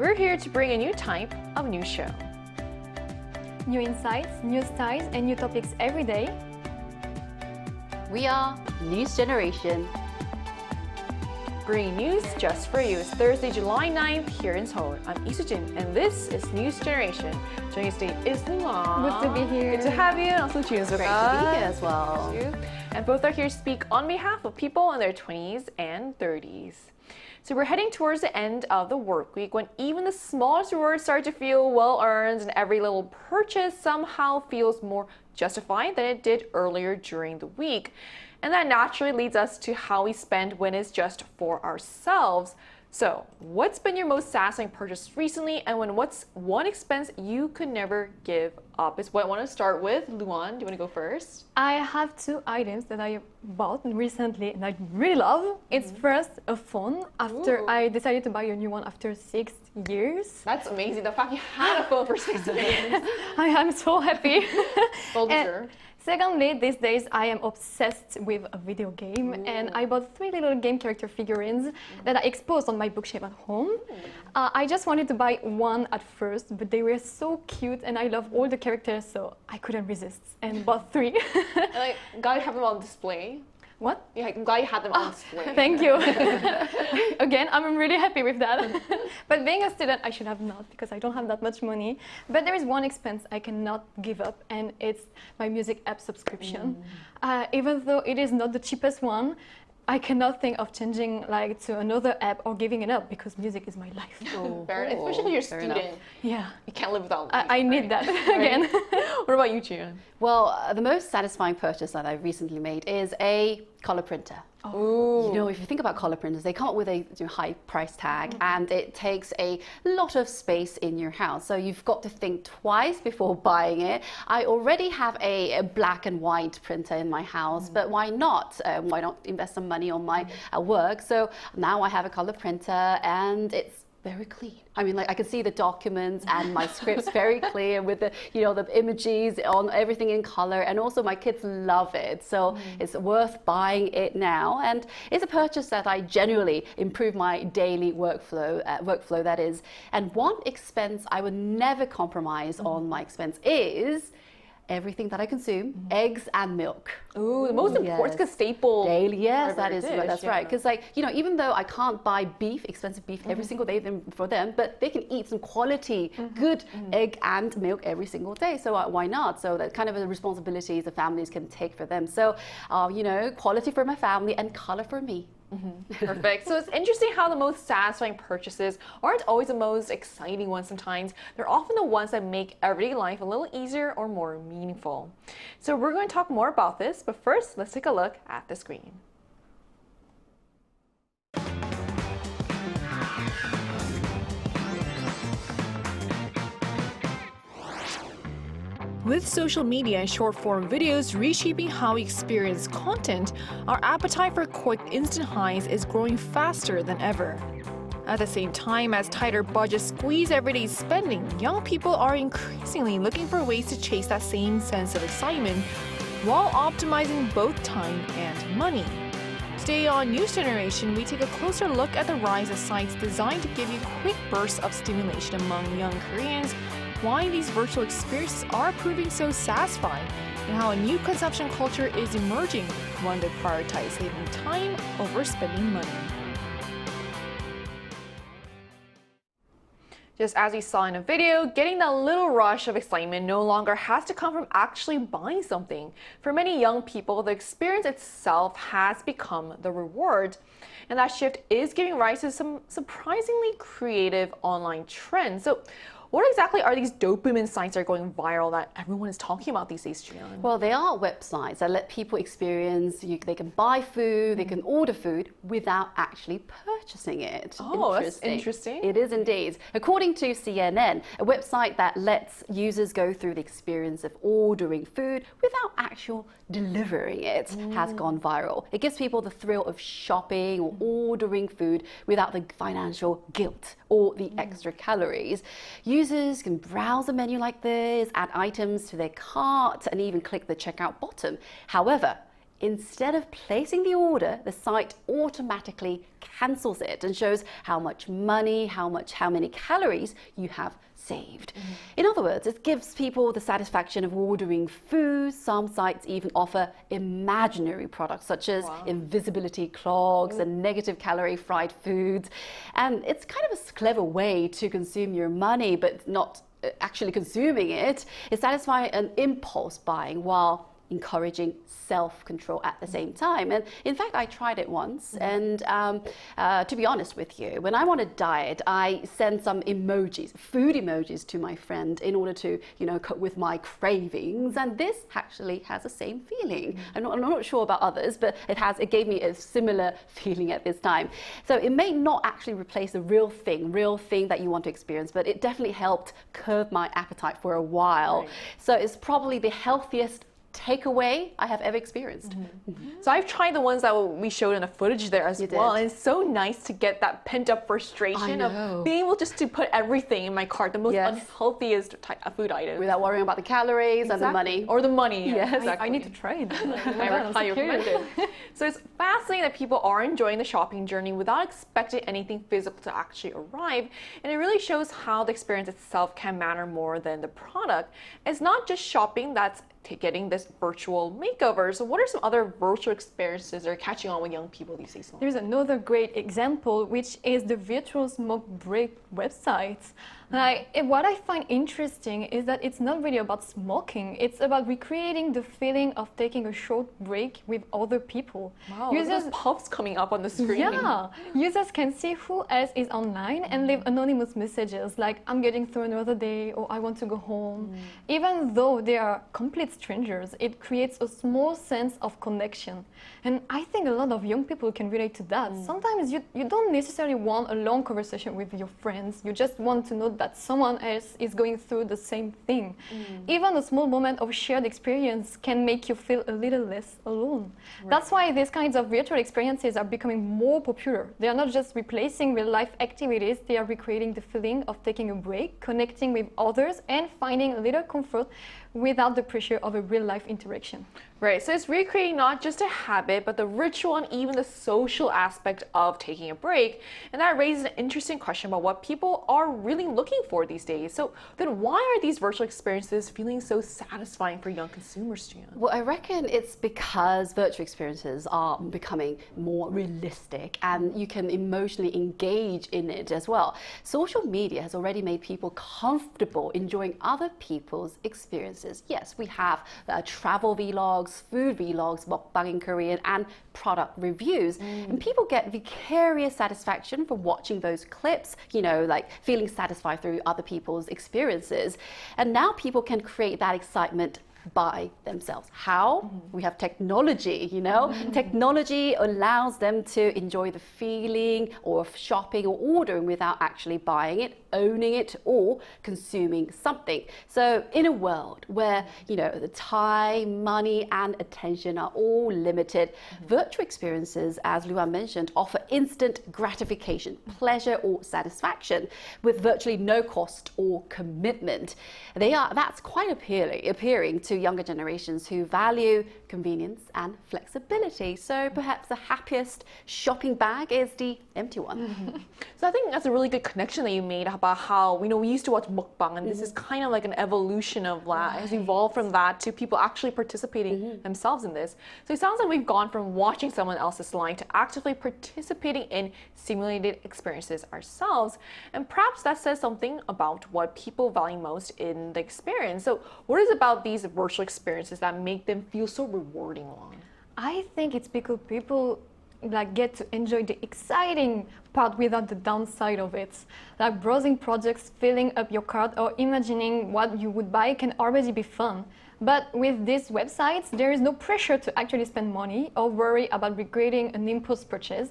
We're here to bring a new type of news show. New insights, new styles, and new topics every day. We are News Generation. Bringing news just for you. It's Thursday, July 9th here in Seoul. I'm Isujin, and this is News Generation. Joining us today is Luan. Good to be here. Good to have you. And also Jun. Great to be here as well. And both are here to speak on behalf of people in their 20s and 30s. So we're heading towards the end of the work week when even the smallest rewards start to feel well-earned and every little purchase somehow feels more justified than it did earlier during the week. And that naturally leads us to how we spend when it's just for ourselves. So, what's been your most satisfying purchase recently, and what's one expense you could never give up? Is what I want to start with. Luan, do you want to go first? I have two items that I bought recently and I really love. It's first a phone after I decided to buy a new one after 6 years. That's amazing. The fact you had a phone for 6 years. I am so happy. Well deserved. Secondly, these days I am obsessed with a video game and I bought 3 little game character figurines that I exposed on my bookshelf at home. I just wanted to buy one at first, but they were so cute and I love all the characters, so I couldn't resist and bought 3. I'm glad you have them on display. What? Yeah, I'm glad you had them on display. Thank you. Again, I'm really happy with that. But being a student, I should have not because I don't have that much money. But there is one expense I cannot give up, and it's my music app subscription. Even though it is not the cheapest one, I cannot think of changing to another app or giving it up because music is my life. Fair enough. Especially if you're a student. Yeah. You can't live without music, I need that again. What about you, Jun? Well, the most satisfying purchase that I've recently made is a color printer. Ooh. You know, if you think about color printers, they come up with a high price tag and it takes a lot of space in your house. So you've got to think twice before buying it. I already have a black and white printer in my house, but why not? Why not invest some money on my work? So now I have a color printer and it's very clean. I mean, I can see the documents and my scripts very clear with the, the images on everything in color, and also my kids love it. So it's worth buying it now, and it's a purchase that I genuinely improve my daily workflow that is. And one expense I would never compromise on my expense is everything that I consume, eggs and milk. Ooh, the most important, it's a staple. Daily, yes, that's dish, right. Because even though I can't buy expensive beef every single day for them, but they can eat some quality, good egg and milk every single day. So why not? So that kind of a responsibility the families can take for them. So, quality for my family and color for me. Perfect. So it's interesting how the most satisfying purchases aren't always the most exciting ones sometimes. They're often the ones that make everyday life a little easier or more meaningful. So we're going to talk more about this, but first, let's take a look at the screen. With social media and short-form videos reshaping how we experience content, our appetite for quick instant highs is growing faster than ever. At the same time, as tighter budgets squeeze everyday spending, young people are increasingly looking for ways to chase that same sense of excitement while optimizing both time and money. Today on News Generation, we take a closer look at the rise of sites designed to give you quick bursts of stimulation among young Koreans, why these virtual experiences are proving so satisfying, and how a new consumption culture is emerging, one that prioritizes saving time over spending money. Just as we saw in a video, getting that little rush of excitement no longer has to come from actually buying something. For many young people, the experience itself has become the reward. And that shift is giving rise to some surprisingly creative online trends. So, what exactly are these dopamine sites that are going viral that everyone is talking about these days, Jian? Well, they are websites that let people experience, they can buy food, they can order food without actually purchasing it. Oh, that's interesting. It is indeed. According to CNN, a website that lets users go through the experience of ordering food without actual delivering it has gone viral. It gives people the thrill of shopping or ordering food without the financial guilt or the extra calories. Users can browse the menu like this, add items to their cart, and even click the checkout button. However, Instead of placing the order, the site automatically cancels it and shows how much money, how many calories you have saved. In other words, it gives people the satisfaction of ordering food. Some sites even offer imaginary products such as invisibility clogs and negative calorie fried foods. And it's kind of a clever way to consume your money, but not actually consuming it. It satisfies an impulse buying while encouraging self-control at the same time. And in fact, I tried it once. And to be honest with you, when I want to diet, I send some emojis, food emojis to my friend in order to, cope with my cravings. And this actually has the same feeling. I'm not sure about others, but it gave me a similar feeling at this time. So it may not actually replace the real thing that you want to experience, but it definitely helped curb my appetite for a while. So it's probably the healthiest takeaway I have ever experienced. So I've tried the ones that we showed in the footage there as well. And it's so nice to get that pent-up frustration of being able just to put everything in my cart, the most unhealthiest food items. Without worrying about the calories and the money. Or the money. Yes. Exactly. I need to try it. I highly recommend it. So it's fascinating that people are enjoying the shopping journey without expecting anything physical to actually arrive. And it really shows how the experience itself can matter more than the product. It's not just shopping that's getting this virtual makeover. So what are some other virtual experiences that are catching on with young people these days? There's another great example, which is the virtual smoke break websites. What I find interesting is that it's not really about smoking. It's about recreating the feeling of taking a short break with other people. Wow, there's puffs coming up on the screen. Yeah, users can see who else is online and leave anonymous messages like, I'm getting through another day, or I want to go home. Even though they are complete strangers, it creates a small sense of connection. And I think a lot of young people can relate to that. Sometimes you don't necessarily want a long conversation with your friends. You just want to know that someone else is going through the same thing. Even a small moment of shared experience can make you feel a little less alone. That's why these kinds of virtual experiences are becoming more popular. They are not just replacing real-life activities, they are recreating the feeling of taking a break, connecting with others, and finding a little comfort without the pressure of a real-life interaction. Right, so it's recreating not just a habit, but the ritual and even the social aspect of taking a break. And that raises an interesting question about what people are really looking for these days. So then why are these virtual experiences feeling so satisfying for young consumers, Gian? Well, I reckon it's because virtual experiences are becoming more realistic and you can emotionally engage in it as well. Social media has already made people comfortable enjoying other people's experiences. Yes, we have travel vlogs, food vlogs, mukbang in Korean, and product reviews. And people get vicarious satisfaction from watching those clips, like feeling satisfied through other people's experiences. And now people can create that excitement by themselves. How? We have technology, Technology allows them to enjoy the feeling of shopping or ordering without actually buying it, owning it, or consuming something. So in a world where, the time, money, and attention are all limited, virtual experiences, as Luan mentioned, offer instant gratification, pleasure, or satisfaction with virtually no cost or commitment. That's quite appealing to younger generations who value convenience and flexibility. So perhaps the happiest shopping bag is the empty one. So I think that's a really good connection that you made about how, we used to watch mukbang, and this is kind of like an evolution of that. It has evolved from that to people actually participating themselves in this. So it sounds like we've gone from watching someone else's line to actively participating in simulated experiences ourselves. And perhaps that says something about what people value most in the experience. So what is it about these virtual experiences that make them feel so rewarding, Long? I think it's because people get to enjoy the exciting part without the downside of it. Like browsing projects, filling up your cart, or imagining what you would buy can already be fun. But with these websites, there is no pressure to actually spend money or worry about regretting an impulse purchase.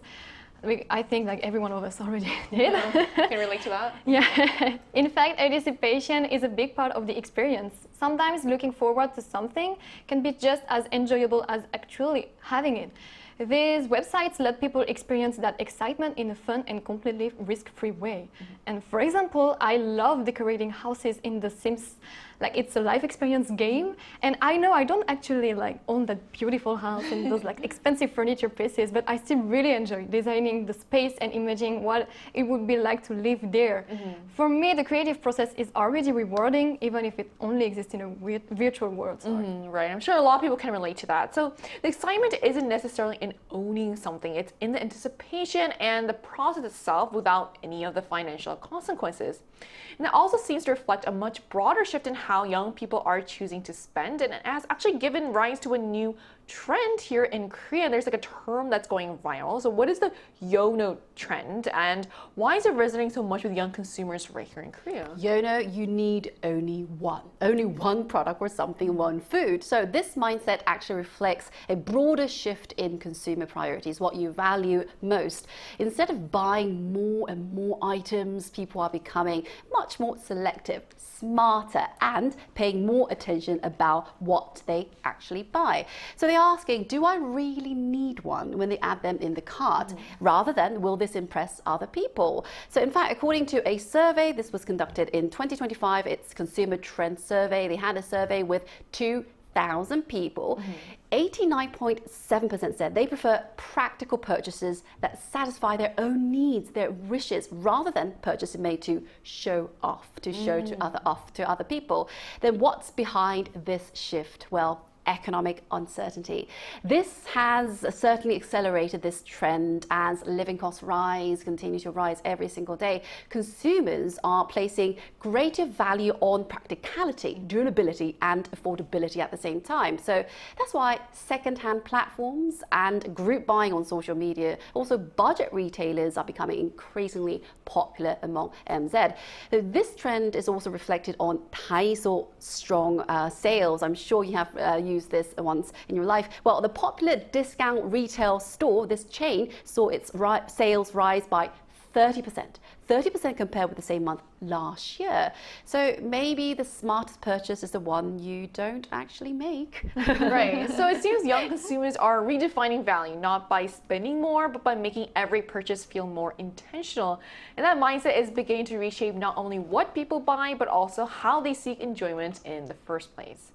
I think every one of us already did. Can you relate to that? Yeah. In fact, anticipation is a big part of the experience. Sometimes looking forward to something can be just as enjoyable as actually having it. These websites let people experience that excitement in a fun and completely risk-free way. And for example, I love decorating houses in The Sims. Like, it's a life experience game, and I know I don't actually like own that beautiful house and those like expensive furniture pieces, but I still really enjoy designing the space and imagining what it would be like to live there. For me, the creative process is already rewarding, even if it only exists in a virtual world. Right, I'm sure a lot of people can relate to that. So the excitement isn't necessarily in owning something, it's in the anticipation and the process itself without any of the financial consequences. And it also seems to reflect a much broader shift in how young people are choosing to spend, and it has actually given rise to a new trend here in Korea. There's like a term that's going viral. So what is the Yono trend, and why is it resonating so much with young consumers right here in Korea? Yono, you need only one product or something, one food. So this mindset actually reflects a broader shift in consumer priorities, what you value most. Instead of buying more and more items, people are becoming much more selective, smarter, and paying more attention about what they actually buy. So they're asking, do I really need one, when they add them in the cart, rather than will this impress other people? So in fact, according to a survey, this was conducted in 2025, it's Consumer Trend Survey. They had a survey with 2,000 people. 89.7% said they prefer practical purchases that satisfy their own needs, their wishes, rather than purchases made to show off, to show to other people. Then what's behind this shift? Well, economic uncertainty. This has certainly accelerated this trend as living costs continue to rise every single day. Consumers are placing greater value on practicality, durability, and affordability at the same time. So that's why second-hand platforms and group buying on social media, also budget retailers, are becoming increasingly popular among MZ. This trend is also reflected on Daiso strong sales. I'm sure you have used this once in your life. Well, the popular discount retail store, this chain, saw its sales rise by 30% compared with the same month last year. So maybe the smartest purchase is the one you don't actually make. Right. So it seems young consumers are redefining value, not by spending more, but by making every purchase feel more intentional. And that mindset is beginning to reshape not only what people buy, but also how they seek enjoyment in the first place.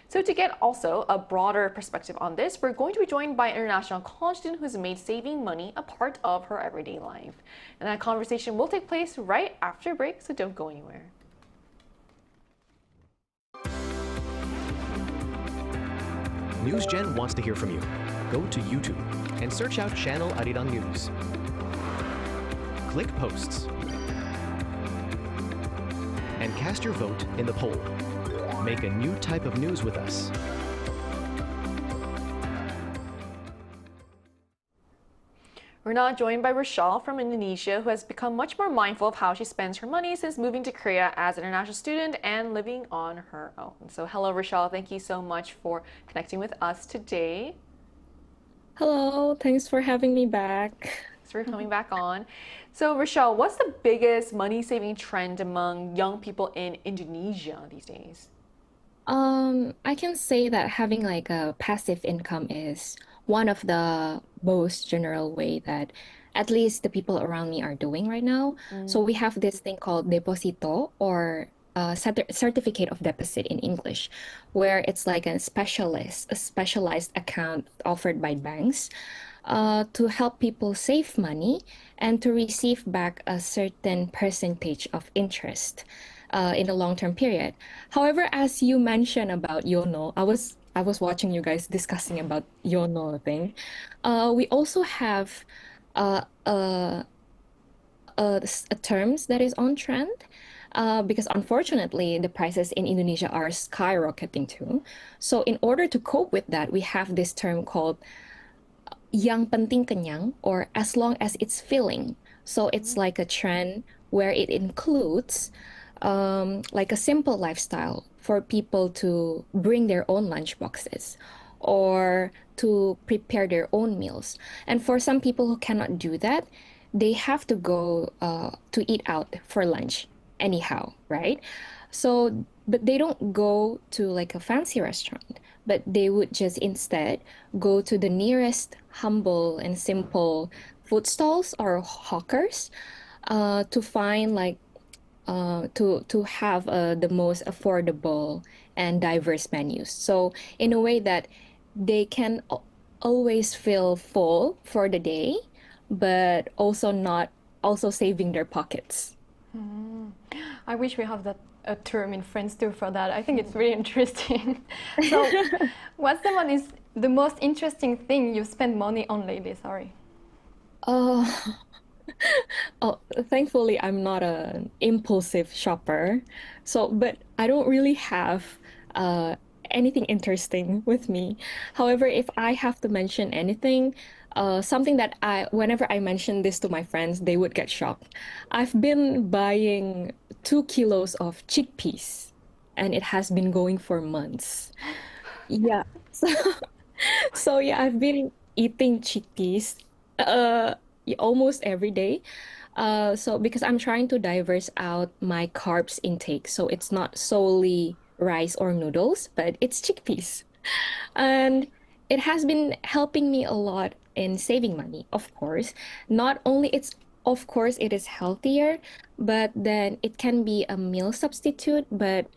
So to get also a broader perspective on this, we're going to be joined by an international college student who's made saving money a part of her everyday life. And that conversation will take place right after break, so don't go anywhere. NewsGen wants to hear from you. Go to YouTube and search out channel Arirang News. Click Posts and cast your vote in the poll. Make a new type of news with us. We're now joined by Rochelle from Indonesia, who has become much more mindful of how she spends her money since moving to Korea as an international student and living on her own. So hello, Rochelle. Thank you so much for connecting with us today. Hello, thanks for having me back. Thanks for coming back on. So Rochelle, what's the biggest money-saving trend among young people in Indonesia these days? I can say that having like a passive income is one of the most general way that at least the people around me are doing right now. So we have this thing called deposito, or certificate of deposit in English, where it's like a specialized account offered by banks to help people save money and to receive back a certain percentage of interest in a long-term period. However, as you mentioned about Yono, I was watching you guys discussing about Yono thing. We also have a terms that is on trend because unfortunately the prices in Indonesia are skyrocketing too. So in order to cope with that, we have this term called yang penting kenyang, or as long as it's filling. So it's like a trend where it includes like a simple lifestyle for people to bring their own lunch boxes or to prepare their own meals. And for some people who cannot do that, they have to go to eat out for lunch anyhow, right? So, but they don't go to like a fancy restaurant, but they would just instead go to the nearest humble and simple food stalls or hawkers to find like to have the most affordable and diverse menus. So in a way that they can always feel full for the day, but also not also saving their pockets. I wish we have that a term in France too for that. I think it's really interesting. So, what's the most interesting thing you spend money on lately? Sorry. Uh, oh, thankfully, I'm not an impulsive shopper. So, but I don't really have uh, anything interesting with me. However, if I have to mention anything, something that whenever I mention this to my friends, they would get shocked. I've been buying 2 kilos of chickpeas, and it has been going for months. Yeah. So, so yeah, I've been eating chickpeas uh almost every day. So because I'm trying to diverse out my carbs intake, so it's not solely rice or noodles, but it's chickpeas. And it has been helping me a lot in saving money, of course. Not only it's of course it is healthier, but then it can be a meal substitute, but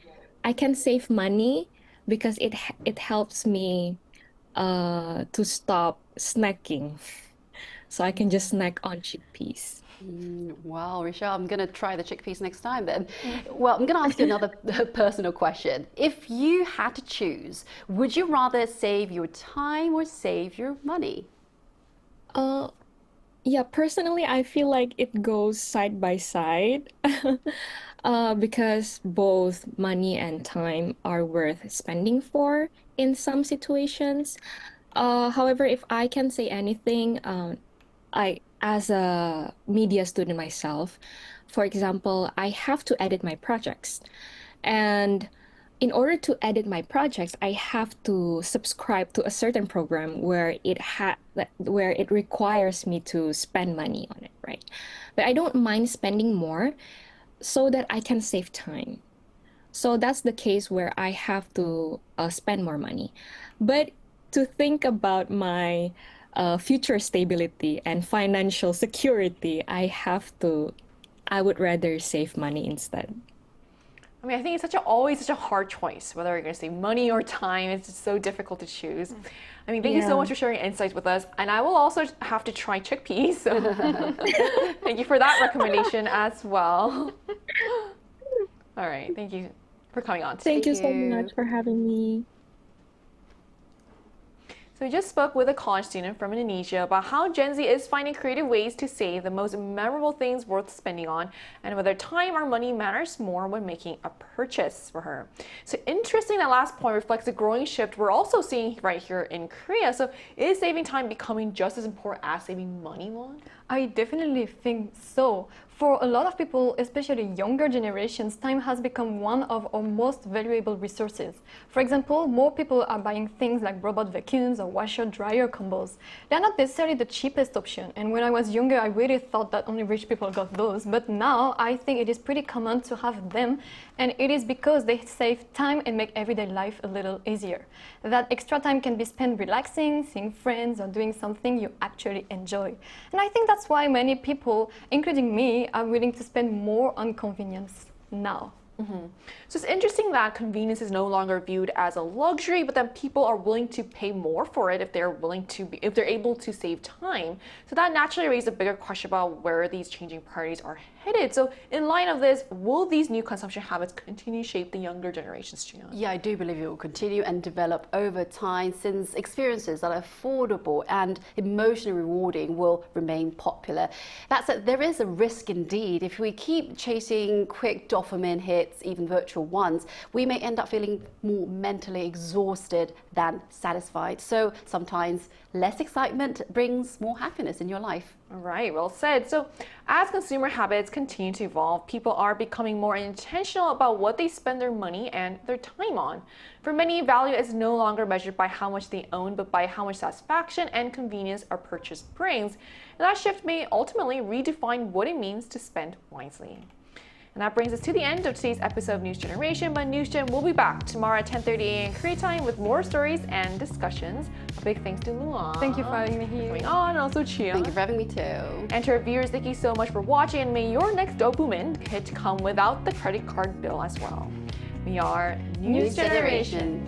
I can save money because it helps me to stop snacking. So I can just snack on chickpeas. Wow, Risha, I'm going to try the chickpeas next time then. Well, I'm going to ask you another personal question. If you had to choose, would you rather save your time or save your money? Uh, yeah, personally, I feel like it goes side by side. Because both money and time are worth spending for in some situations. However, if I can say anything, as a media student myself, for example, I have to edit my projects. And in order to edit my projects, I have to subscribe to a certain program where it requires me to spend money on it, right? But I don't mind spending more so that I can save time. So that's the case where I have to spend more money. But to think about my future stability and financial security, I would rather save money instead. I mean, I think it's always such a hard choice, whether you're going to save money or time. It's just so difficult to choose. I mean, thank you so much for sharing insights with us. And I will also have to try chickpeas. So thank you for that recommendation as well. All right. Thank you for coming on today. Thank you so much for having me. So we just spoke with a college student from Indonesia about how Gen Z is finding creative ways to save the most memorable things worth spending on and whether time or money matters more when making a purchase for her. So interesting, that last point reflects a growing shift we're also seeing right here in Korea. So is saving time becoming just as important as saving money, Won? I definitely think so. For a lot of people, especially younger generations, time has become one of our most valuable resources. For example, more people are buying things like robot vacuums or washer-dryer combos. They're not necessarily the cheapest option, and when I was younger, I really thought that only rich people got those, but now I think it is pretty common to have them, and it is because they save time and make everyday life a little easier. That extra time can be spent relaxing, seeing friends, or doing something you actually enjoy. And I think that's why many people, including me, are willing to spend more on convenience now. So it's interesting that convenience is no longer viewed as a luxury, but then people are willing to pay more for it if if they're able to save time. So that naturally raises a bigger question about where these changing priorities are headed. So in light of this, will these new consumption habits continue to shape the younger generations, Jian? Yeah, I do believe it will continue and develop over time since experiences that are affordable and emotionally rewarding will remain popular. That said, there is a risk indeed. If we keep chasing quick dopamine hits, even virtual ones, we may end up feeling more mentally exhausted than satisfied. So sometimes less excitement brings more happiness in your life. All right, well said. So as consumer habits continue to evolve, people are becoming more intentional about what they spend their money and their time on. For many, value is no longer measured by how much they own, but by how much satisfaction and convenience a purchase brings. And that shift may ultimately redefine what it means to spend wisely. And that brings us to the end of today's episode of News Generation. But News Gen will be back tomorrow at 10:30 a.m. Korea time with more stories and discussions. A big thanks to Luan. Thank you for having me here. Coming on, and also Chia. Thank you for having me too. And to our viewers, thank you so much for watching, and may your next dopamine hit come without the credit card bill as well. We are News Generation.